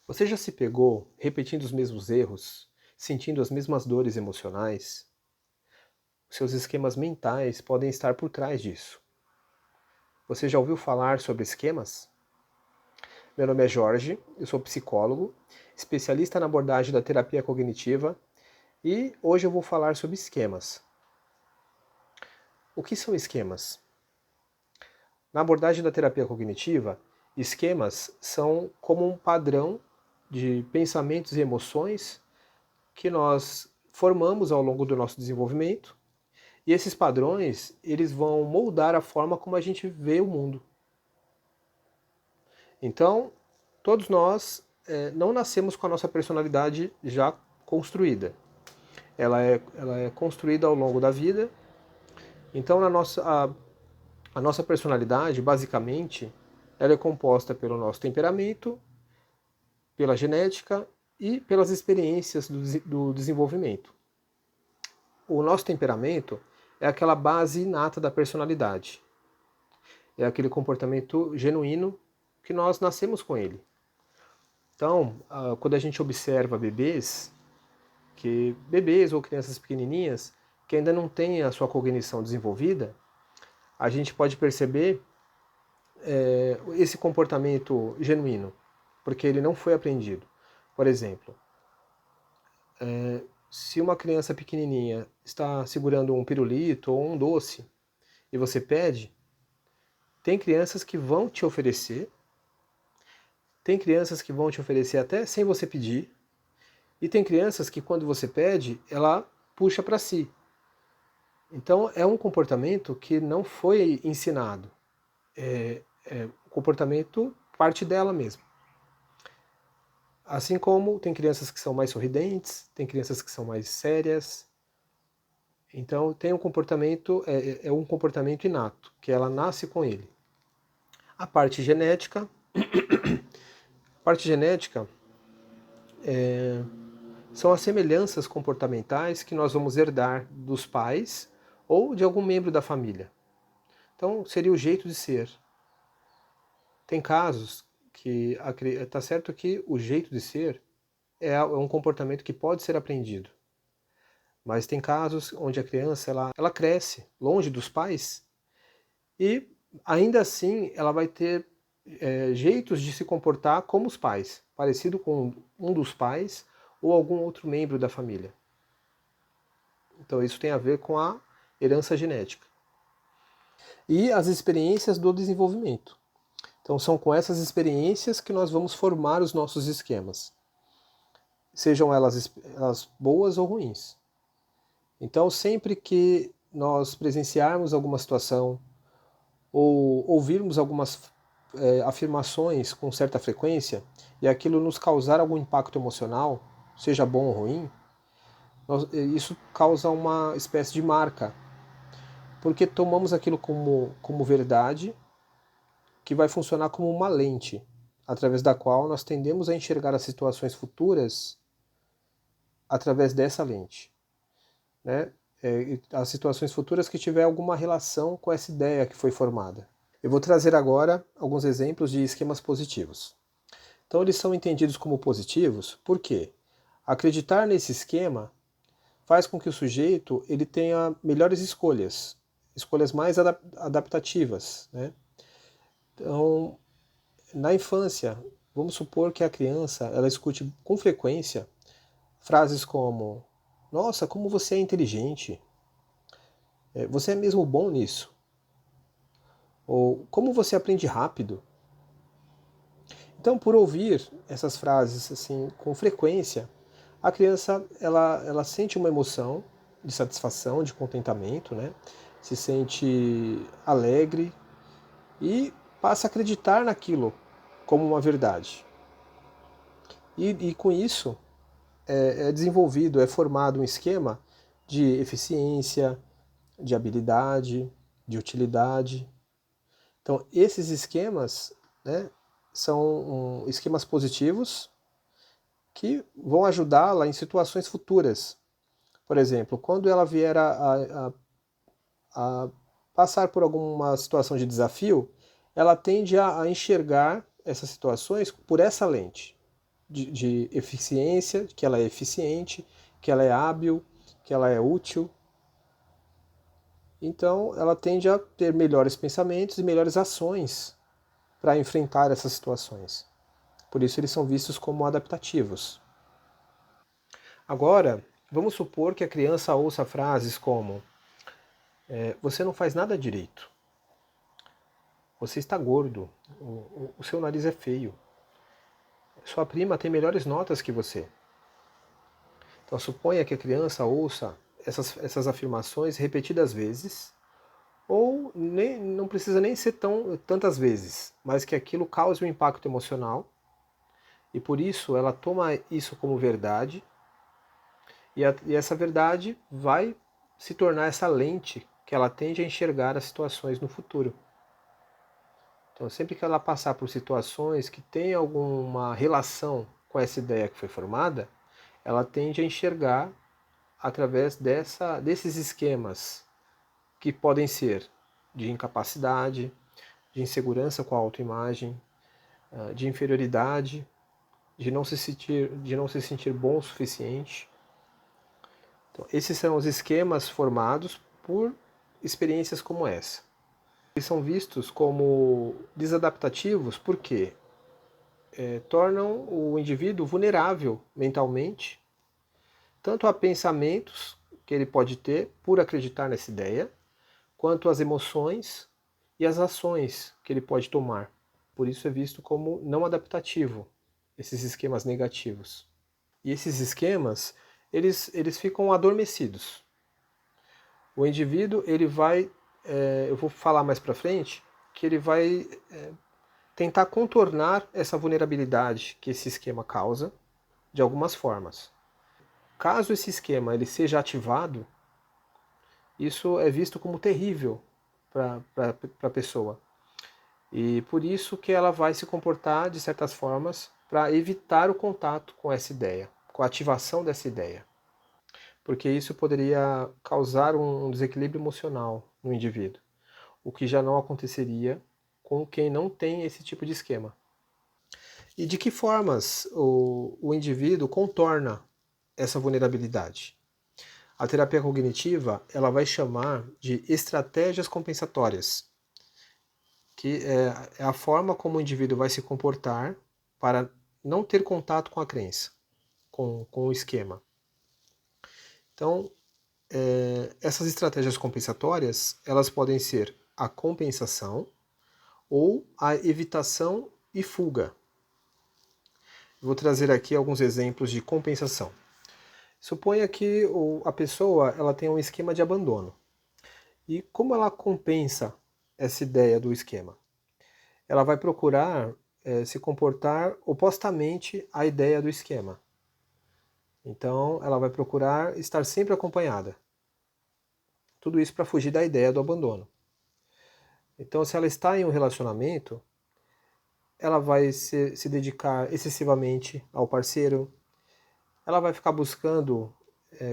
Você já se pegou repetindo os mesmos erros, sentindo as mesmas dores emocionais? Seus esquemas mentais podem estar por trás disso. Você já ouviu falar sobre esquemas? Meu nome é Jorge, eu sou psicólogo, especialista na abordagem da terapia cognitiva e hoje eu vou falar sobre esquemas. O que são esquemas? Na abordagem da terapia cognitiva, esquemas são como um padrão de pensamentos e emoções que nós formamos ao longo do nosso desenvolvimento, e esses padrões, eles vão moldar a forma como a gente vê o mundo. Então, todos nós não nascemos com a nossa personalidade já construída. Ela é construída ao longo da vida. Então, a nossa personalidade, basicamente, ela é composta pelo nosso temperamento, pela genética e pelas experiências do desenvolvimento. O nosso temperamento é aquela base inata da personalidade. É aquele comportamento genuíno que nós nascemos com ele. Então, quando a gente observa bebês ou crianças pequenininhas que ainda não têm a sua cognição desenvolvida, a gente pode perceber esse comportamento genuíno, porque ele não foi aprendido. Por exemplo, se uma criança pequenininha está segurando um pirulito ou um doce e você pede, tem crianças que vão te oferecer, até sem você pedir, e tem crianças que quando você pede, ela puxa para si. Então é um comportamento que não foi ensinado. O comportamento parte dela mesmo. Assim como tem crianças que são mais sorridentes, tem crianças que são mais sérias. Então tem um comportamento, é um comportamento inato, que ela nasce com ele. A parte genética, são as semelhanças comportamentais que nós vamos herdar dos pais ou de algum membro da família. Então seria o jeito de ser. Tem casos que está certo que o jeito de ser é um comportamento que pode ser aprendido. Mas tem casos onde a criança ela cresce longe dos pais e ainda assim ela vai ter jeitos de se comportar como os pais, parecido com um dos pais ou algum outro membro da família. Então isso tem a ver com a herança genética. E as experiências do desenvolvimento. Então são com essas experiências que nós vamos formar os nossos esquemas, sejam elas boas ou ruins. Então sempre que nós presenciarmos alguma situação ou ouvirmos algumas afirmações com certa frequência e aquilo nos causar algum impacto emocional, seja bom ou ruim, isso causa uma espécie de marca, porque tomamos aquilo como verdade, que vai funcionar como uma lente, através da qual nós tendemos a enxergar as situações futuras através dessa lente, né? As situações futuras que tiver alguma relação com essa ideia que foi formada. Eu vou trazer agora alguns exemplos de esquemas positivos. Então eles são entendidos como positivos porque acreditar nesse esquema faz com que o sujeito ele tenha melhores escolhas mais adaptativas, né? Então, na infância, vamos supor que a criança ela escute com frequência frases como: "Nossa, como você é inteligente! Você é mesmo bom nisso!" Ou "Como você aprende rápido!" Então, por ouvir essas frases assim com frequência, a criança ela sente uma emoção de satisfação, de contentamento, né? Se sente alegre e passa a acreditar naquilo como uma verdade. E com isso é desenvolvido, é formado um esquema de eficiência, de habilidade, de utilidade. Então, esses esquemas, né, são esquemas positivos que vão ajudá-la em situações futuras. Por exemplo, quando ela vier a passar por alguma situação de desafio, ela tende a enxergar essas situações por essa lente. de eficiência, que ela é eficiente, que ela é hábil, que ela é útil. Então, ela tende a ter melhores pensamentos e melhores ações para enfrentar essas situações. Por isso, eles são vistos como adaptativos. Agora, vamos supor que a criança ouça frases como: você não faz nada direito, você está gordo, o seu nariz é feio, sua prima tem melhores notas que você. Então, suponha que a criança ouça essas afirmações repetidas vezes, ou não precisa nem ser tantas vezes, mas que aquilo cause um impacto emocional, e por isso ela toma isso como verdade, e essa verdade vai se tornar essa lente que ela tende a enxergar as situações no futuro. Então, sempre que ela passar por situações que têm alguma relação com essa ideia que foi formada, ela tende a enxergar através desses esquemas que podem ser de incapacidade, de insegurança com a autoimagem, de inferioridade, de não se sentir bom o suficiente. Então, esses são os esquemas formados por experiências como essa. Eles são vistos como desadaptativos porque tornam o indivíduo vulnerável mentalmente, tanto a pensamentos que ele pode ter por acreditar nessa ideia, quanto às emoções e as ações que ele pode tomar. Por isso é visto como não adaptativo, esses esquemas negativos. E esses esquemas, eles ficam adormecidos. O indivíduo, ele vai, eu vou falar mais para frente, que ele vai tentar contornar essa vulnerabilidade que esse esquema causa de algumas formas. Caso esse esquema ele seja ativado, isso é visto como terrível para a pessoa. E por isso que ela vai se comportar de certas formas para evitar o contato com essa ideia, com a ativação dessa ideia. Porque isso poderia causar um desequilíbrio emocional no indivíduo, o que já não aconteceria com quem não tem esse tipo de esquema. E de que formas o indivíduo contorna essa vulnerabilidade? A terapia cognitiva ela vai chamar de estratégias compensatórias, que é a forma como o indivíduo vai se comportar para não ter contato com a crença, com o esquema. Então, essas estratégias compensatórias elas podem ser a compensação ou a evitação e fuga. Vou trazer aqui alguns exemplos de compensação. Suponha que a pessoa ela tem um esquema de abandono. E como ela compensa essa ideia do esquema? Ela vai procurar se comportar opostamente à ideia do esquema. Então, ela vai procurar estar sempre acompanhada. Tudo isso para fugir da ideia do abandono. Então, se ela está em um relacionamento, ela vai se dedicar excessivamente ao parceiro, ela vai ficar buscando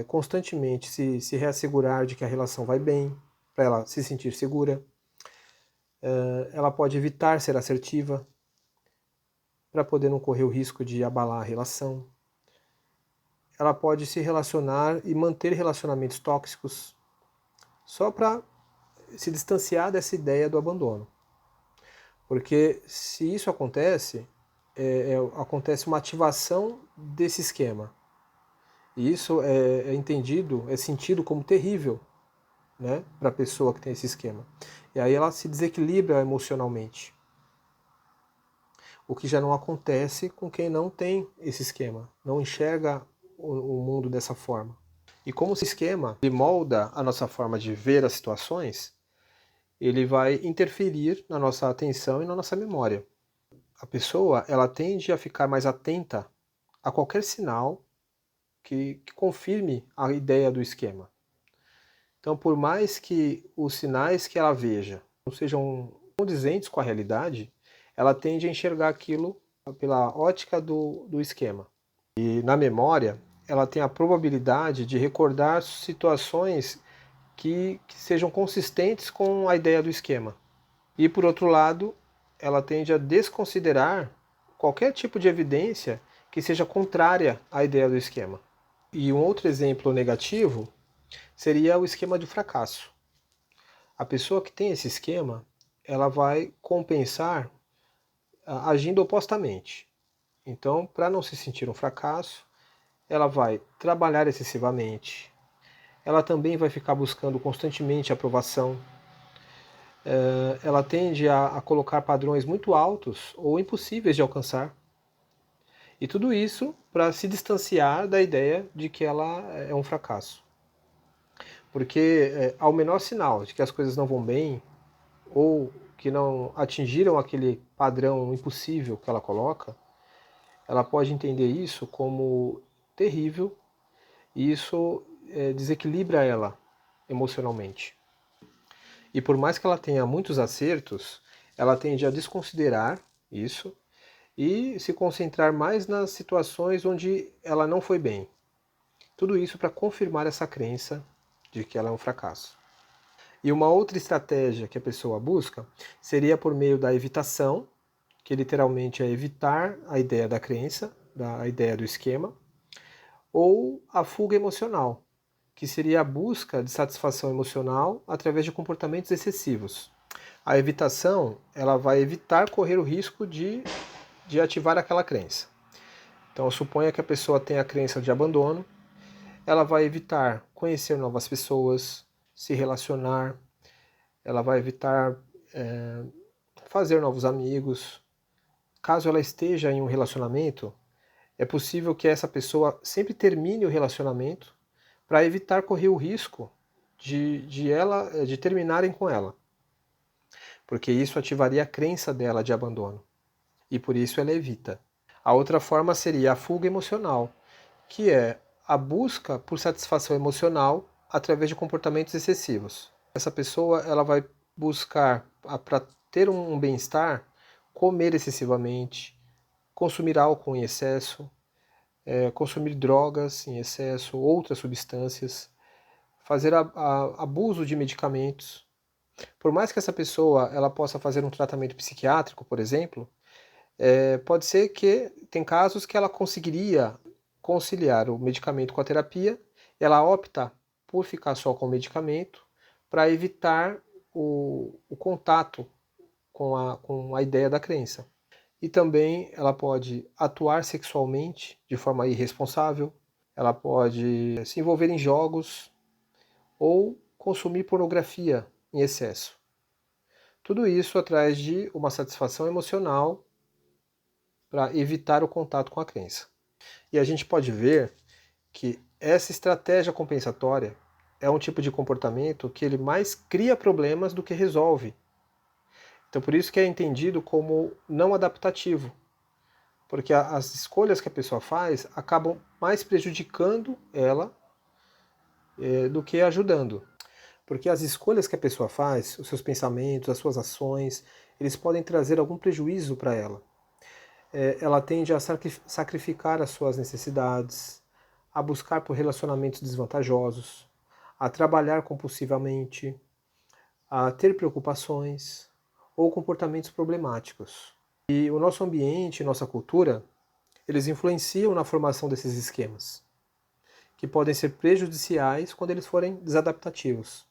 constantemente se reassegurar de que a relação vai bem, para ela se sentir segura. Ela pode evitar ser assertiva, para poder não correr o risco de abalar a relação. Ela pode se relacionar e manter relacionamentos tóxicos, só para se distanciar dessa ideia do abandono. Porque se isso acontece, acontece uma ativação desse esquema. E isso é sentido como terrível, né, para a pessoa que tem esse esquema. E aí ela se desequilibra emocionalmente. O que já não acontece com quem não tem esse esquema, não enxerga o mundo dessa forma. E como esse esquema ele molda a nossa forma de ver as situações, ele vai interferir na nossa atenção e na nossa memória. A pessoa ela tende a ficar mais atenta a qualquer sinal que confirme a ideia do esquema. Então, por mais que os sinais que ela veja não sejam condizentes com a realidade, ela tende a enxergar aquilo pela ótica do esquema. E na memória, ela tem a probabilidade de recordar situações que sejam consistentes com a ideia do esquema. E por outro lado, ela tende a desconsiderar qualquer tipo de evidência que seja contrária à ideia do esquema. E um outro exemplo negativo seria o esquema de fracasso. A pessoa que tem esse esquema, ela vai compensar agindo opostamente. Então, para não se sentir um fracasso, ela vai trabalhar excessivamente, ela também vai ficar buscando constantemente aprovação, ela tende a colocar padrões muito altos ou impossíveis de alcançar. E tudo isso para se distanciar da ideia de que ela é um fracasso. Porque ao menor sinal de que as coisas não vão bem, ou que não atingiram aquele padrão impossível que ela coloca, ela pode entender isso como terrível e isso desequilibra ela emocionalmente. E por mais que ela tenha muitos acertos, ela tende a desconsiderar isso e se concentrar mais nas situações onde ela não foi bem. Tudo isso para confirmar essa crença de que ela é um fracasso. E uma outra estratégia que a pessoa busca seria por meio da evitação, que literalmente é evitar a ideia da crença, a ideia do esquema, ou a fuga emocional, que seria a busca de satisfação emocional através de comportamentos excessivos. A evitação, ela vai evitar correr o risco de ativar aquela crença. Então, suponha que a pessoa tenha a crença de abandono, ela vai evitar conhecer novas pessoas, se relacionar, ela vai evitar fazer novos amigos. Caso ela esteja em um relacionamento, é possível que essa pessoa sempre termine o relacionamento para evitar correr o risco de terminarem com ela, porque isso ativaria a crença dela de abandono, e por isso ela evita. A outra forma seria a fuga emocional, que é a busca por satisfação emocional através de comportamentos excessivos. Essa pessoa ela vai buscar, para ter um bem-estar, comer excessivamente, consumir álcool em excesso, consumir drogas em excesso, outras substâncias, fazer abuso de medicamentos. Por mais que essa pessoa ela possa fazer um tratamento psiquiátrico, por exemplo, pode ser que tem casos que ela conseguiria conciliar o medicamento com a terapia, ela opta por ficar só com o medicamento para evitar o contato com a ideia da crença. E também ela pode atuar sexualmente de forma irresponsável, ela pode se envolver em jogos ou consumir pornografia em excesso. Tudo isso atrás de uma satisfação emocional para evitar o contato com a crença. E a gente pode ver que essa estratégia compensatória é um tipo de comportamento que ele mais cria problemas do que resolve. Então por isso que é entendido como não adaptativo, porque as escolhas que a pessoa faz acabam mais prejudicando ela do que ajudando. Porque as escolhas que a pessoa faz, os seus pensamentos, as suas ações, eles podem trazer algum prejuízo para ela. Ela tende a sacrificar as suas necessidades, a buscar por relacionamentos desvantajosos, a trabalhar compulsivamente, a ter preocupações ou comportamentos problemáticos. E o nosso ambiente, nossa cultura, eles influenciam na formação desses esquemas, que podem ser prejudiciais quando eles forem desadaptativos.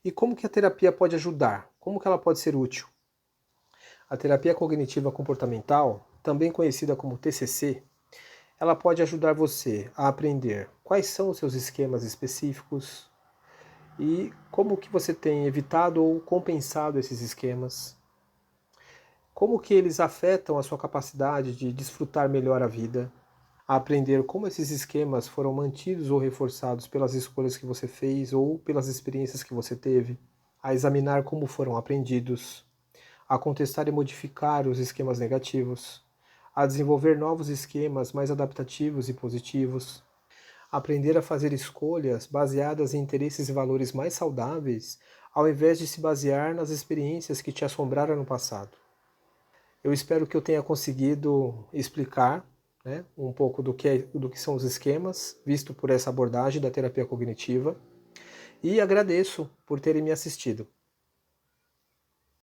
E como que a terapia pode ajudar? Como que ela pode ser útil? A terapia cognitiva comportamental, também conhecida como TCC, ela pode ajudar você a aprender quais são os seus esquemas específicos e como que você tem evitado ou compensado esses esquemas, como que eles afetam a sua capacidade de desfrutar melhor a vida, a aprender como esses esquemas foram mantidos ou reforçados pelas escolhas que você fez ou pelas experiências que você teve, a examinar como foram aprendidos, a contestar e modificar os esquemas negativos, a desenvolver novos esquemas mais adaptativos e positivos, aprender a fazer escolhas baseadas em interesses e valores mais saudáveis, ao invés de se basear nas experiências que te assombraram no passado. Eu espero que eu tenha conseguido explicar, né, um pouco do que são os esquemas, visto por essa abordagem da terapia cognitiva, e agradeço por terem me assistido.